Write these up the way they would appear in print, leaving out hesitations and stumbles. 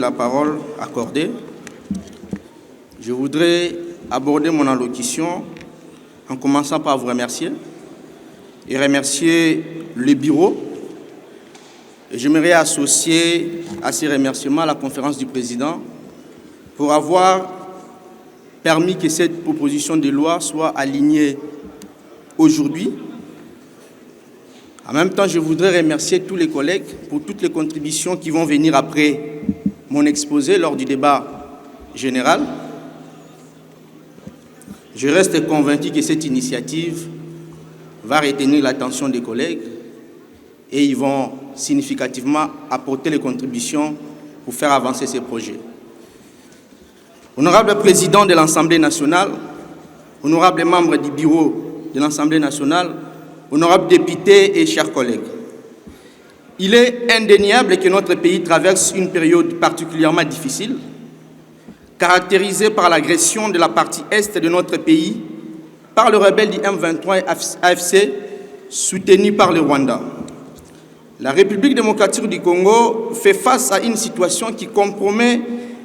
La parole accordée. Je voudrais aborder mon allocution en commençant par vous remercier et remercier le bureau. J'aimerais associer à ces remerciements la conférence du président pour avoir permis que cette proposition de loi soit alignée aujourd'hui. En même temps, je voudrais remercier tous les collègues pour toutes les contributions qui vont venir après mon exposé lors du débat général. Je reste convaincu que cette initiative va retenir l'attention des collègues et ils vont significativement apporter les contributions pour faire avancer ces projets. Honorable président de l'Assemblée nationale, honorables membres du bureau de l'Assemblée nationale, honorables députés et chers collègues, il est indéniable que notre pays traverse une période particulièrement difficile, caractérisée par l'agression de la partie est de notre pays par le rebelle du M23 et AFC, soutenu par le Rwanda. La République démocratique du Congo fait face à une situation qui compromet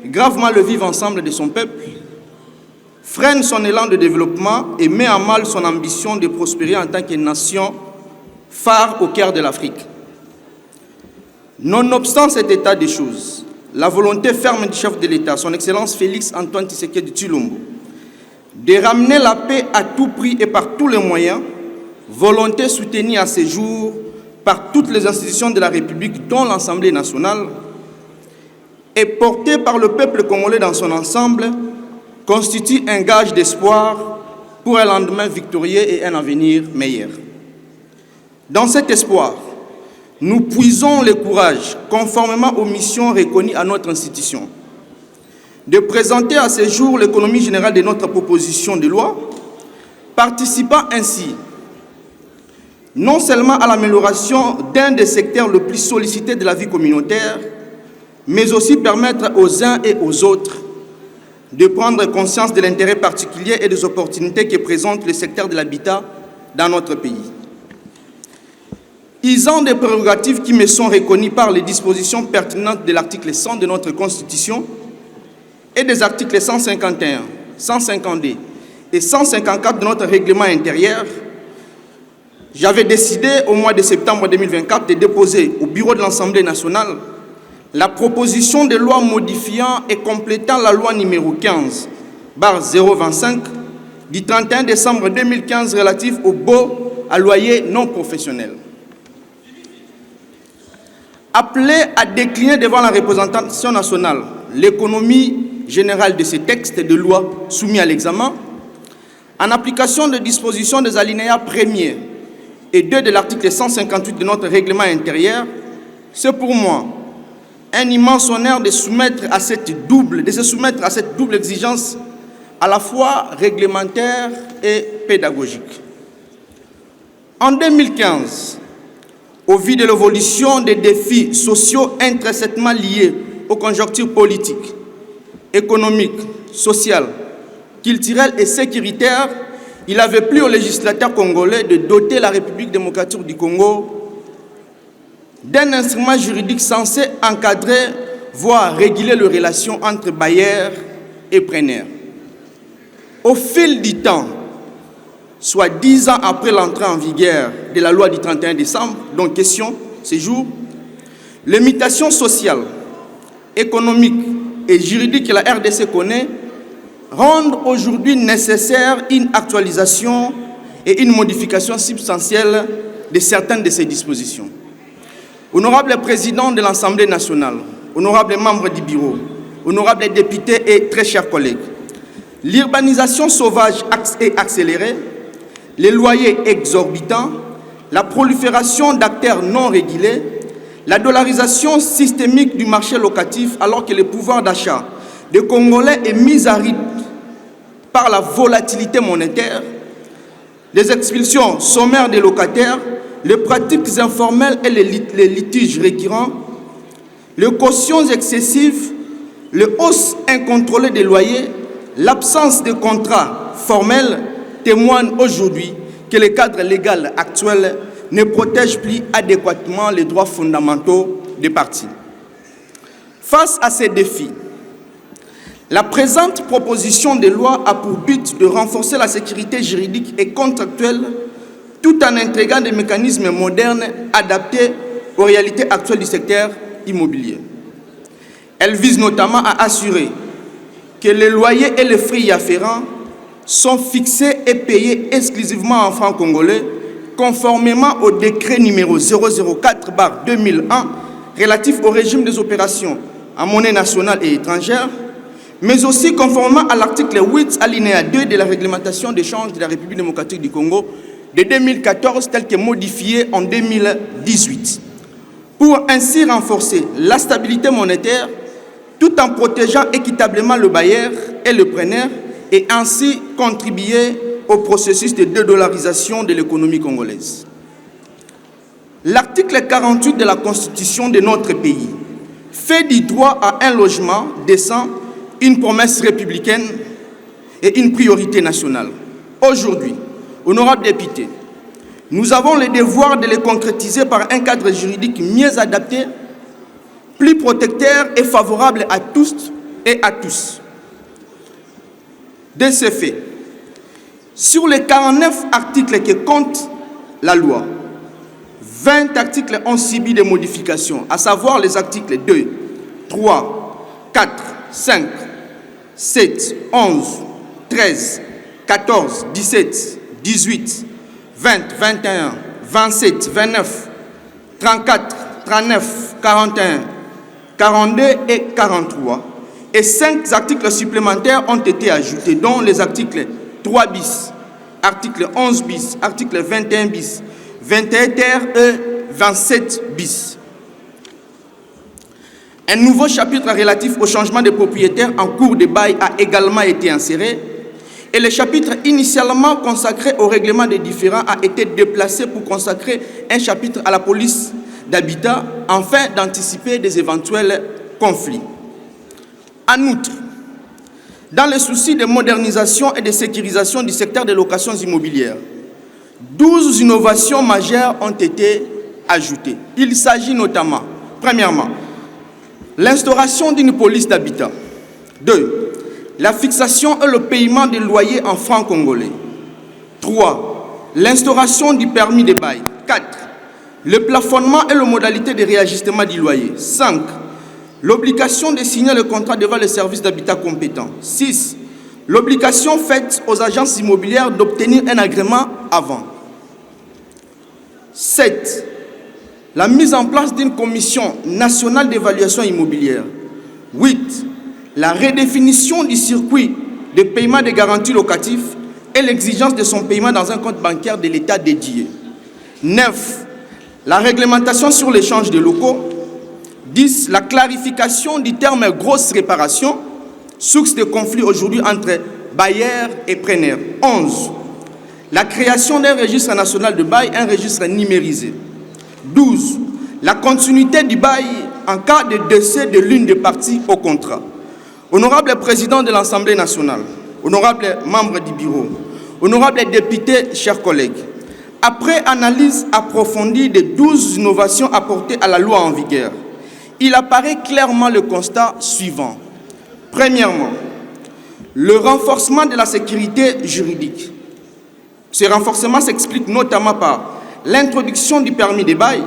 gravement le vivre ensemble de son peuple, freine son élan de développement et met à mal son ambition de prospérer en tant que nation phare au cœur de l'Afrique. Nonobstant cet état des choses, la volonté ferme du chef de l'État, son Excellence Félix Antoine Tshisekedi Tshilombo, de ramener la paix à tout prix et par tous les moyens, volonté soutenue à ce jour par toutes les institutions de la République, dont l'Assemblée nationale, et portée par le peuple congolais dans son ensemble, constitue un gage d'espoir pour un lendemain victorieux et un avenir meilleur. Dans cet espoir, nous puisons le courage, conformément aux missions reconnues à notre institution, de présenter à ce jour l'économie générale de notre proposition de loi, participant ainsi non seulement à l'amélioration d'un des secteurs les plus sollicités de la vie communautaire, mais aussi permettre aux uns et aux autres de prendre conscience de l'intérêt particulier et des opportunités que présente le secteur de l'habitat dans notre pays. Ils ont des prérogatives qui me sont reconnues par les dispositions pertinentes de l'article 100 de notre Constitution et des articles 151, 152 et 154 de notre règlement intérieur. J'avais décidé au mois de septembre 2024 de déposer au bureau de l'Assemblée nationale la proposition de loi modifiant et complétant la loi numéro 15/025 du 31 décembre 2015 relative au baux à loyer non professionnel. Appelé à décliner devant la représentation nationale l'économie générale de ces textes de loi soumis à l'examen, en application des dispositions des alinéas 1er et 2 de l'article 158 de notre règlement intérieur, c'est pour moi un immense honneur de se soumettre à cette double exigence à la fois réglementaire et pédagogique. En 2015, au vu de l'évolution des défis sociaux intrinsèquement liés aux conjonctures politiques, économiques, sociales, culturelles et sécuritaires, il avait plu aux législateurs congolais de doter la République démocratique du Congo d'un instrument juridique censé encadrer, voire réguler les relations entre bailleurs et preneurs. Au fil du temps, soit 10 ans après l'entrée en vigueur de la loi du 31 décembre, dont question ces jours, les mutations sociales, économiques et juridiques que la RDC connaît rendent aujourd'hui nécessaire une actualisation et une modification substantielle de certaines de ces dispositions. Honorable président de l'Assemblée nationale, honorables membres du bureau, honorables députés et très chers collègues, l'urbanisation sauvage et accélérée, les loyers exorbitants, la prolifération d'acteurs non régulés, la dollarisation systémique du marché locatif alors que le pouvoir d'achat des Congolais est mis à rythme par la volatilité monétaire, les expulsions sommaires des locataires, les pratiques informelles et les litiges récurrents, les cautions excessives, les hausses incontrôlées des loyers, l'absence de contrats formels témoignent aujourd'hui que le cadre légal actuel ne protège plus adéquatement les droits fondamentaux des parties. Face à ces défis, la présente proposition de loi a pour but de renforcer la sécurité juridique et contractuelle tout en intégrant des mécanismes modernes adaptés aux réalités actuelles du secteur immobilier. Elle vise notamment à assurer que les loyers et les frais y afférents sont fixés et payés exclusivement en francs congolais, conformément au décret numéro 004/2001 relatif au régime des opérations en monnaie nationale et étrangère, mais aussi conformément à l'article 8 alinéa 2 de la réglementation d'échange de la République démocratique du Congo de 2014, tel que modifié en 2018, pour ainsi renforcer la stabilité monétaire tout en protégeant équitablement le bailleur et le preneur et ainsi contribuer au processus de dédollarisation de l'économie congolaise. L'article 48 de la Constitution de notre pays fait du droit à un logement décent une promesse républicaine et une priorité nationale. Aujourd'hui, honorables députés, nous avons le devoir de les concrétiser par un cadre juridique mieux adapté, plus protecteur et favorable à tous et à tous. De ce fait, sur les 49 articles que compte la loi, 20 articles ont subi des modifications, à savoir les articles 2, 3, 4, 5, 7, 11, 13, 14, 17, 18, 20, 21, 27, 29, 34, 39, 41, 42 et 43. Et 5 articles supplémentaires ont été ajoutés, dont les articles 3 bis, article 11 bis, article 21 bis, 21 ter et 27 bis. Un nouveau chapitre relatif au changement de propriétaire en cours de bail a également été inséré et le chapitre initialement consacré au règlement des différends a été déplacé pour consacrer un chapitre à la police d'habitat afin d'anticiper des éventuels conflits. En outre, dans le souci de modernisation et de sécurisation du secteur des locations immobilières, 12 innovations majeures ont été ajoutées. Il s'agit notamment, premièrement, l'instauration d'une police d'habitat. 2. La fixation et le paiement des loyers en francs congolais. 3. L'instauration du permis de bail. 4. Le plafonnement et les modalités de réajustement du loyer. 5. L'obligation de signer le contrat devant le service d'habitat compétent. 6. L'obligation faite aux agences immobilières d'obtenir un agrément avant. 7. La mise en place d'une commission nationale d'évaluation immobilière. 8. La redéfinition du circuit de paiement des garanties locatives et l'exigence de son paiement dans un compte bancaire de l'État dédié. 9. La réglementation sur l'échange de locaux. 10. La clarification du terme grosse réparation, source de conflit aujourd'hui entre bailleurs et preneurs. 11. La création d'un registre national de bail, un registre numérisé. 12. La continuité du bail en cas de décès de l'une des parties au contrat. Honorable président de l'Assemblée nationale, honorable membre du bureau, honorables députés, chers collègues, après analyse approfondie des 12 innovations apportées à la loi en vigueur, il apparaît clairement le constat suivant. Premièrement, le renforcement de la sécurité juridique. Ce renforcement s'explique notamment par l'introduction du permis de bail,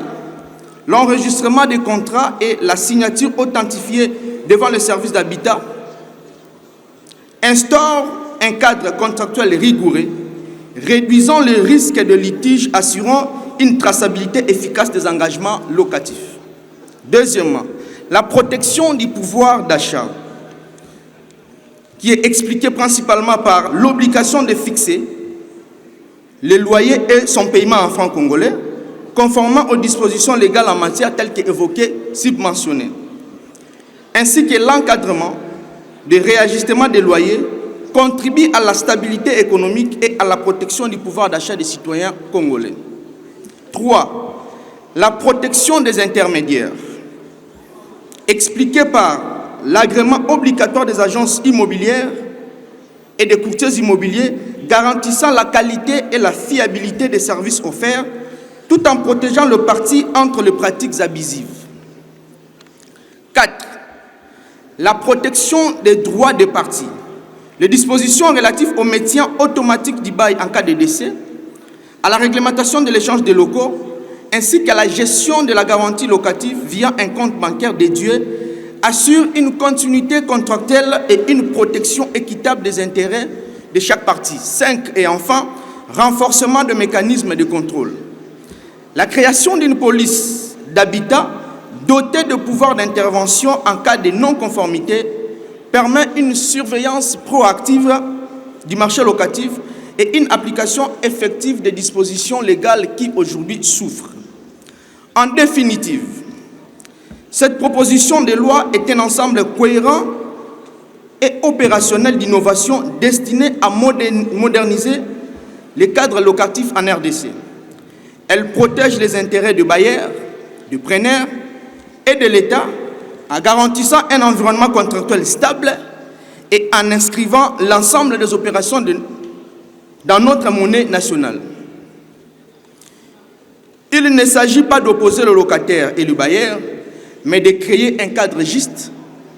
l'enregistrement des contrats et la signature authentifiée devant le service d'habitat, instaure un cadre contractuel rigoureux, réduisant le risque de litige, assurant une traçabilité efficace des engagements locatifs. Deuxièmement, la protection du pouvoir d'achat, qui est expliquée principalement par l'obligation de fixer le loyer et son paiement en francs congolais, conformément aux dispositions légales en matière telles qu'évoquées, submentionnées, ainsi que l'encadrement des réajustements des loyers, contribue à la stabilité économique et à la protection du pouvoir d'achat des citoyens congolais. 3. La protection des intermédiaires, expliquée par l'agrément obligatoire des agences immobilières et des courtiers immobiliers, garantissant la qualité et la fiabilité des services offerts, tout en protégeant le parti entre les pratiques abusives. 4. la protection des droits des parties, les dispositions relatives au maintien automatique du bail en cas de décès, à la réglementation de l'échange des locaux, ainsi qu'à la gestion de la garantie locative via un compte bancaire dédié, assure une continuité contractuelle et une protection équitable des intérêts de chaque partie. 5. Et enfin, renforcement de mécanismes de contrôle. La création d'une police d'habitat dotée de pouvoirs d'intervention en cas de non-conformité permet une surveillance proactive du marché locatif et une application effective des dispositions légales qui aujourd'hui souffrent. En définitive, cette proposition de loi est un ensemble cohérent et opérationnel d'innovation destiné à moderniser les cadres locatifs en RDC. Elle protège les intérêts du bailleur, du preneur et de l'État en garantissant un environnement contractuel stable et en inscrivant l'ensemble des opérations dans notre monnaie nationale. Il ne s'agit pas d'opposer le locataire et le bailleur, mais de créer un cadre juste,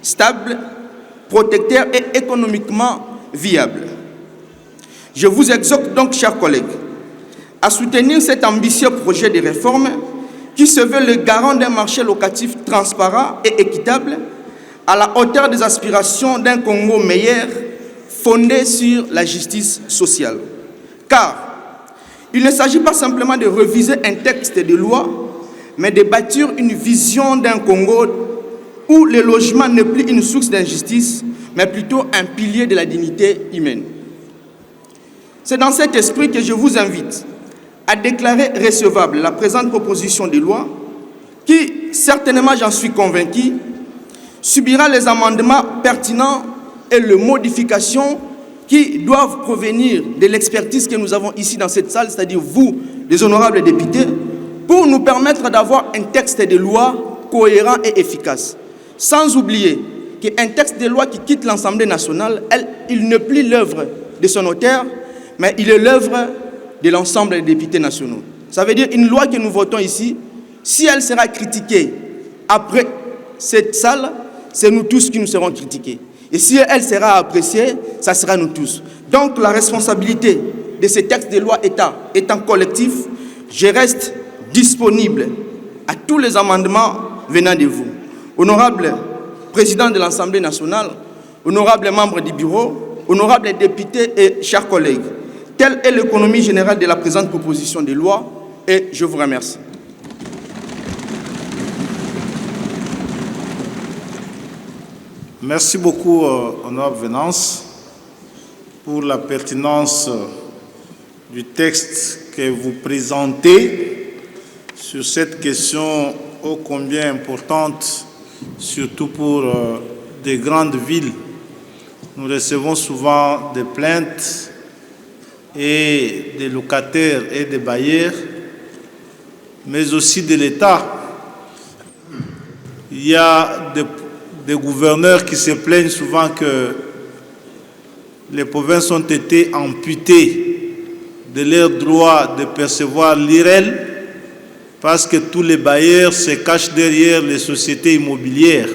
stable, protecteur et économiquement viable. Je vous exhorte donc, chers collègues, à soutenir cet ambitieux projet de réforme qui se veut le garant d'un marché locatif transparent et équitable à la hauteur des aspirations d'un Congo meilleur fondé sur la justice sociale. Car il ne s'agit pas simplement de réviser un texte de loi, mais de bâtir une vision d'un Congo où le logement n'est plus une source d'injustice, mais plutôt un pilier de la dignité humaine. C'est dans cet esprit que je vous invite à déclarer recevable la présente proposition de loi qui, certainement, j'en suis convaincu, subira les amendements pertinents et les modifications qui doivent provenir de l'expertise que nous avons ici dans cette salle, c'est-à-dire vous, les honorables députés, pour nous permettre d'avoir un texte de loi cohérent et efficace. Sans oublier qu'un texte de loi qui quitte l'Assemblée nationale, il n'est plus l'œuvre de son auteur, mais il est l'œuvre de l'ensemble des députés nationaux. Ça veut dire une loi que nous votons ici, si elle sera critiquée après cette salle, c'est nous tous qui nous serons critiqués. Et si elle sera appréciée, ça sera nous tous. Donc la responsabilité de ces textes de loi étant collectif, je reste disponible à tous les amendements venant de vous. Honorable président de l'Assemblée nationale, honorables membres du bureau, honorables députés et chers collègues, telle est l'économie générale de la présente proposition de loi et je vous remercie. Merci beaucoup, honorable Venance, pour la pertinence du texte que vous présentez sur cette question ô combien importante, surtout pour des grandes villes. Nous recevons souvent des plaintes et des locataires et des bailleurs, mais aussi de l'État. Il y a des gouverneurs qui se plaignent souvent que les provinces ont été amputées de leur droit de percevoir l'IREL parce que tous les bailleurs se cachent derrière les sociétés immobilières.